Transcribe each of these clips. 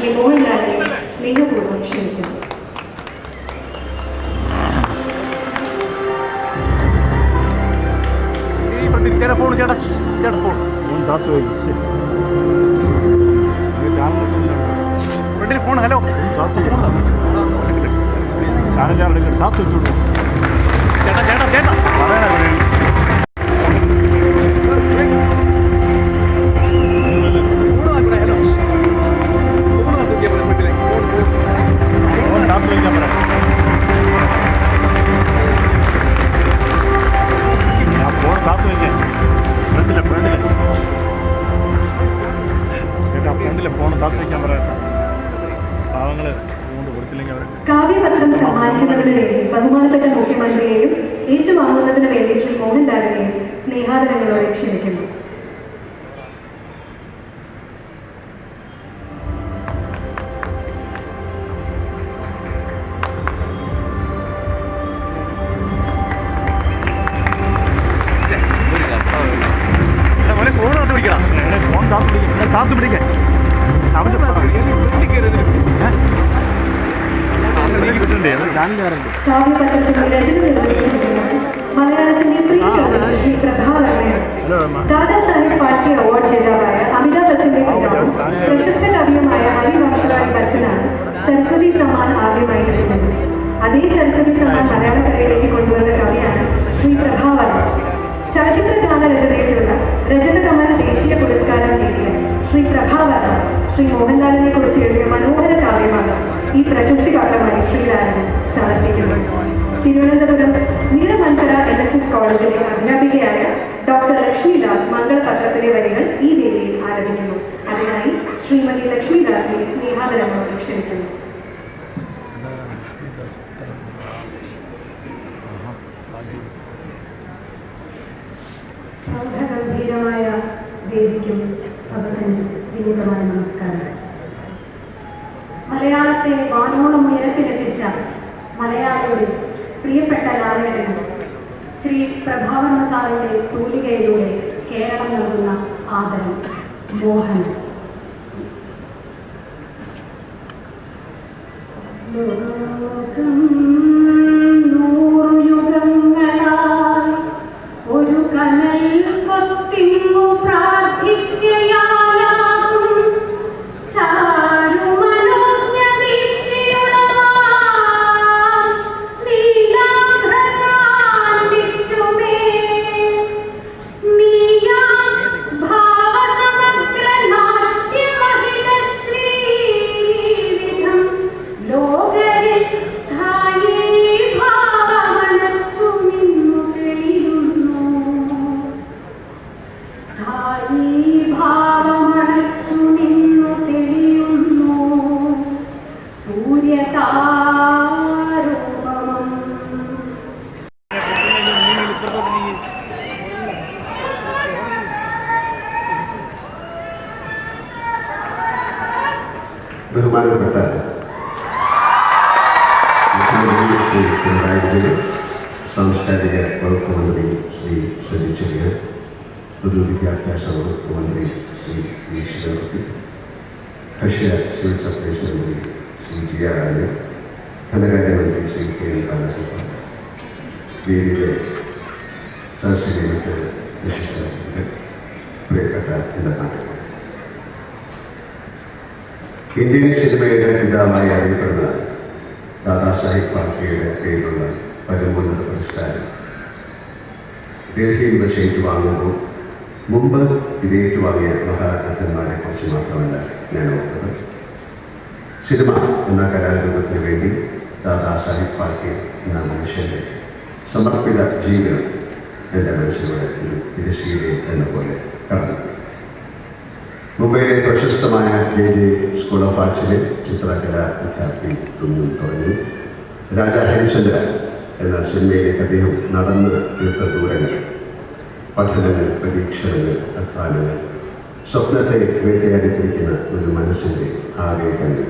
ശ്രീ മോഹൻലാലിനെ സ്നേഹപൂർവ്വം ക്ഷണിക്കുന്നു. ഫോൺ ഹലോ ചാനലുകാരുടെ കാത്തു വെച്ചോളൂ. ചേട്ടാ ചേട്ടാ ചേട്ടാ കാവ്യപത്രം സമ്മാനിക്കുന്നതിന് വേണ്ടി ബഹുമാനപ്പെട്ട മുഖ്യമന്ത്രിയെയും ഏറ്റുവാങ്ങുന്നതിന് വേണ്ടി ശ്രീ മോഹൻലാലിനെ സ്നേഹാദരങ്ങളോടെ ക്ഷണിക്കുന്നു. കാവ്യപത്രത്തിന്റെ രചന നിർവഹിച്ചിരിക്കുന്നത് മലയാളത്തിന്റെ പ്രിയ കവി ശ്രീ പ്രഭാകരനാണ്. ദാദാസാഹിബ് ഫാൽക്കെ അവാർഡ് ജേതാവായ അമിതാഭ് ബച്ചന്റെ പിതാവും പ്രശസ്ത കവിയുമായ ഹരിവംശറായ് ബച്ചനാണ് സരസ്വതി സമ്മാൻ ആദ്യമായി ലഭിക്കുന്നത്. അതേ സരസ്വതി സമ്മാൻ മലയാളക്കരയിലേക്ക് കൊണ്ടുവന്ന കവിയാണ് ശ്രീ പ്രഭാകരൻ. ചലച്ചിത്ര ഗാന രചനയിലുള്ള രജത കമൽ ദേശീയ പുരസ്കാരം നേടിയ ശ്രീ പ്രഭാകരൻ ശ്രീ മോഹൻലാലിനെ കുറിച്ച് എഴുതിയ മനോഹര കാവ്യമാണ് ഈ പ്രശസ്തി പത്രമായി ശ്രീലാലിന് സമർപ്പിക്കുന്നു. തിരുവനന്തപുരം നീലമൺകര NSS കോളേജിലെ അധ്യാപികയായ ഡോക്ടർ ലക്ഷ്മിദാസ് മംഗളപത്രത്തിലെ വരികൾ ഈ വേദിയിൽ ആരംഭിക്കുന്നു. അതിനായി ശ്രീമതി ലക്ഷ്മിദാസിനെ സ്നേഹാദരങ്ങളോട് ക്ഷണിക്കുന്നു. ഗംഭീരമായ വേദിക്കും സദസ്സിനും വിനീതമായ നമസ്കാരം. മലയാളത്തെ വാനോളം ഉയരത്തിലെത്തിച്ച മലയാളിയുടെ പ്രിയപ്പെട്ട ലാലേട്ടന് ശ്രീ പ്രഭാകരൻ സാറിൻ്റെ തൂലികയിലൂടെ കേരളം നൽകുന്ന ആദരം. മോഹൻ. ലോകം നൂറുയുഗങ്ങളായി ഒരു കനൽ കൊത്തിങ്ങു പ്രാർത്ഥിക്കയാലാകും ബഹുമാനപ്പെട്ട മുഖ്യമന്ത്രി ശ്രീ പിണറായി വിജയൻ, സാംസ്കാരിക വകുപ്പ് മന്ത്രി ശ്രീ സജി ചെറിയാൻ, പൊതുവിദ്യാഭ്യാസ വകുപ്പ് മന്ത്രി ശ്രീ വി ശിവൻകുട്ടി, ഭക്ഷ്യ സിവിൽ സപ്ലൈസ് മന്ത്രി ശ്രീ ജിയ രാജൻ, ധനകാര്യമന്ത്രി ശ്രീ കെ എൻ ബാലഗോപാൽ, വേദിയിലെ സദസ്സിലെ മറ്റ് വിശിഷ്ട പ്രിയപ്പെട്ട എൻ്റെ നാട്ടുകാർ, ഇന്ത്യൻ സിനിമയുടെ പിതാവായി അറിയപ്പെടുന്ന ദാദാസാഹിബ് ഫാൽക്കെയുടെ പേരിലുള്ള പരമോന്നത പുരസ്കാരം ഡൽഹിയിൽ വെച്ച് ഏറ്റുവാങ്ങുമ്പോൾ മുമ്പ് ഇത് ഏറ്റുവാങ്ങിയ മഹാരഥന്മാരെ കുറിച്ച് മാത്രമല്ല ഞാൻ ഓർത്തത്. സിനിമ എന്ന കലാരൂപത്തിന് വേണ്ടി ദാദാസാഹിബ് ഫാൽക്കെ എന്ന മനുഷ്യൻ്റെ സമർപ്പിത ജീവിതം എൻ്റെ മനസ്സിലൂടെ ഒരു തിരശ്ശീല എന്ന പോലെ കടന്നു. മുംബൈയിലെ പ്രശസ്തമായ JJ സ്കൂൾ ഓഫ് ആർട്സിലെ ചിത്രകലാ വിദ്യാർത്ഥി തുന്നും തുടങ്ങി രാജാ ഹരിചന്ദ്ര എന്ന സിനിമയിലേക്ക് അദ്ദേഹം നടന്ന് തീർത്ത ദൂരങ്ങൾ, പഠനങ്ങൾ, പരീക്ഷണങ്ങൾ, അധ്വാനങ്ങൾ, സ്വപ്നത്തെ വേട്ടയാടിപ്പിടിക്കുന്ന ഒരു മനസ്സിൻ്റെ ആവേഗങ്ങൾ.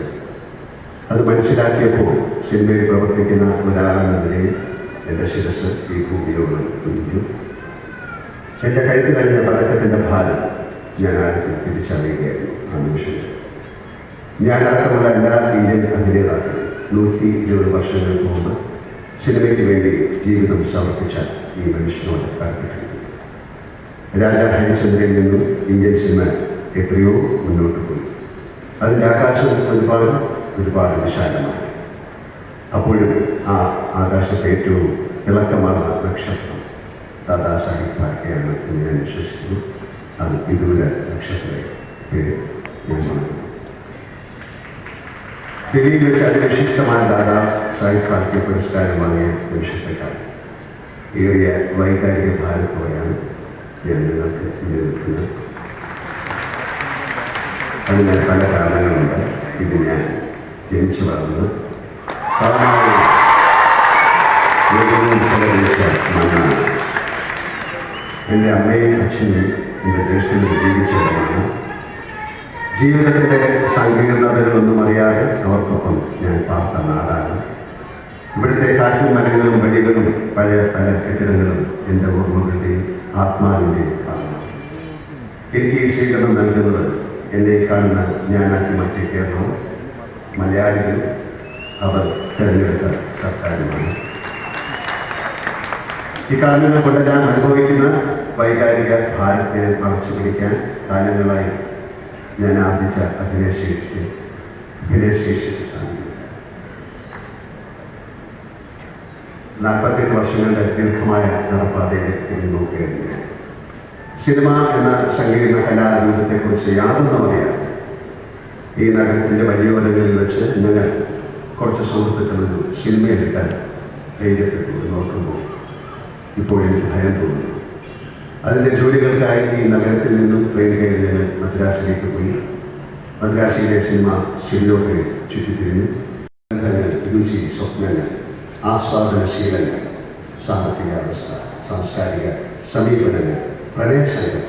അത് മനസ്സിലാക്കിയപ്പോൾ സിനിമയിൽ പ്രവർത്തിക്കുന്ന ഒരാളെന്ന നിലയിൽ എൻ്റെ ശിരസ് ഈ ഭൂമിയോട് കുനിഞ്ഞു. എൻ്റെ കഴുത്ത് കഴിഞ്ഞ പതക്കത്തിൻ്റെ ഭാരം ഞാൻ ആദ്യം തിരിച്ചറിയുകയായിരുന്നു. ആ നിമിഷം ഞാനടക്കമുള്ള എല്ലാ ഇന്ത്യൻ അഭിനേതാക്കളും 120 വർഷങ്ങൾക്ക് മുമ്പ് സിനിമയ്ക്ക് വേണ്ടി ജീവിതം സമർപ്പിച്ച ഈ മനുഷ്യനോട് കടപ്പെട്ടിരിക്കുന്നു. രാജാ ഹരിചന്ദ്രനിൽ നിന്നും ഇന്ത്യൻ സിനിമ എത്രയോ മുന്നോട്ട് പോയി. അതിൻ്റെ ആകാശം ഒരുപാട് വിശാലമായി. അപ്പോഴും ആ ആകാശത്തെ ഏറ്റവും തിളക്കമാർന്ന നക്ഷത്രം ദാദാ സാഹിബ് ഫാൽക്കെയാണ് എന്ന് ഞാൻ വിശ്വസിക്കുന്നു. അത് വിദൂര നക്ഷത്രത്തെ പേര് ഞാൻ മറക്കുന്നു. ദില്ലിയിൽ വെച്ച് അതിവിശിഷ്ടമായ ദാദാ സാഹിബ് ഫാൽക്കെ പുരസ്കാരം വാങ്ങിയ നിമിഷത്തെക്കാൾ ഏറിയ വൈകാരിക ഭാരത്തോടെയാണ് ഞാൻ നിങ്ങൾക്ക് നിലനിൽക്കുന്നത്. അതിന് പല കാരണങ്ങളുണ്ട്. ഇത് ഞാൻ ജനിച്ചു വളർന്ന് മണ്ണാണ്. എൻ്റെ അമ്മയും അച്ഛനും എൻ്റെ ജ്യേഷ്ഠനും ജീവിച്ചവരാണ്. ജീവിതത്തിൻ്റെ സങ്കീർണതകളൊന്നും അറിയാതെ അവർക്കൊപ്പം ഞാൻ പാർത്ത നാടാണ്. ഇവിടുത്തെ കാറ്റും മരങ്ങളും വഴികളും പഴയ പല കെട്ടിടങ്ങളും എൻ്റെ ഓർമ്മകളുടെയും ആത്മാവിൻ്റെയും ഭാഗമാണ്. എനിക്ക് ഈ സ്വീകരണം നൽകുന്നത് എന്നെ കാണുന്ന ഞാനാക്കി മറ്റേ കേരളവും മലയാളികളും അവർ തിരഞ്ഞെടുത്ത സർക്കാരുമാണ്. ഈ കാലങ്ങൾ കൊണ്ട് ഞാൻ അനുഭവിക്കുന്ന വൈകാരിക ഭാരത്തെ മറച്ചു പിടിക്കാൻ കാലങ്ങളായി ഞാൻ ആർജിച്ച അഭിനയശേഷിക്ക് സാധിക്കും. 48 വർഷങ്ങളുടെ ദീർഘമായ നടപ്പാതയിലേക്ക് നോക്കുകയായിരുന്നു. സിനിമ എന്ന സങ്കീർണ കലാരൂപത്തെക്കുറിച്ച് യാതൊന്നും അറിയാം. ഈ നഗരത്തിൻ്റെ വഴിയോരങ്ങളിൽ വെച്ച് ഞങ്ങൾ കുറച്ച് സുഹൃത്തുക്കളൊരു സിനിമയെടുക്കാൻ ധൈര്യപ്പെട്ടു നോക്കുമ്പോൾ ഇപ്പോൾ എനിക്ക് ഭയം തോന്നുന്നു. അതിൻ്റെ ജോലികൾക്കായി ഈ നഗരത്തിൽ നിന്നും ട്രെയിൻ കയറി ഞങ്ങൾ മദ്രാസിലേക്ക് പോയി. മദ്രാസിയിലെ സിനിമ സ്റ്റുഡിയോകളിൽ ചുറ്റിത്തിരിഞ്ഞു. ബന്ധങ്ങൾ, രുചി, സ്വപ്നങ്ങൾ, ആസ്വാദനശീലങ്ങൾ, സാമ്പത്തിക അവസ്ഥ, സാംസ്കാരിക സമീപനങ്ങൾ, പ്രണയസംഘം,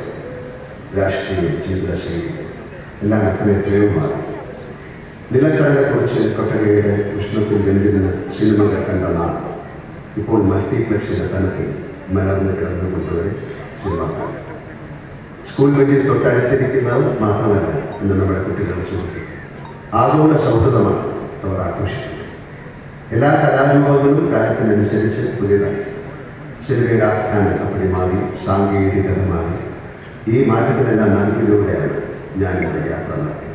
രാഷ്ട്രീയ ജീവിതശൈലി എല്ലാം എത്രയോ മാറി. നിലക്കടലെക്കുറിച്ച് കൊട്ടകയുടെ ഉഷ്ണത്തിൽ വെന്തിരുന്ന സിനിമകൾ കണ്ട നാം ഇപ്പോൾ മൾട്ടിപ്ലക്സിൻ്റെ തലത്തിൽ മലർന്ന് കിടന്നുകൊണ്ടുവരെ സിനിമ കാണും. സ്കൂൾ വഴിയിൽ തൊട്ടടുത്തിരിക്കുന്നവർ മാത്രമല്ല ഇന്ന് നമ്മുടെ കുട്ടികളുടെ സുഹൃത്തുക്കൾ. ആഗോള സൗഹൃദമാണ് അവർ ആഘോഷിക്കുന്നത്. എല്ലാ കലാരൂപങ്ങളും കാലത്തിനനുസരിച്ച് പുതിയതായി. സിനിമയുടെ ആഖ്യാനം അപ്പടി മാറി, സാങ്കേതികത മാറി. ഈ മാറ്റത്തിനെല്ലാം നന്ദിയിലൂടെയാണ് ഞാനിവിടെ യാത്ര നടത്തിയത്.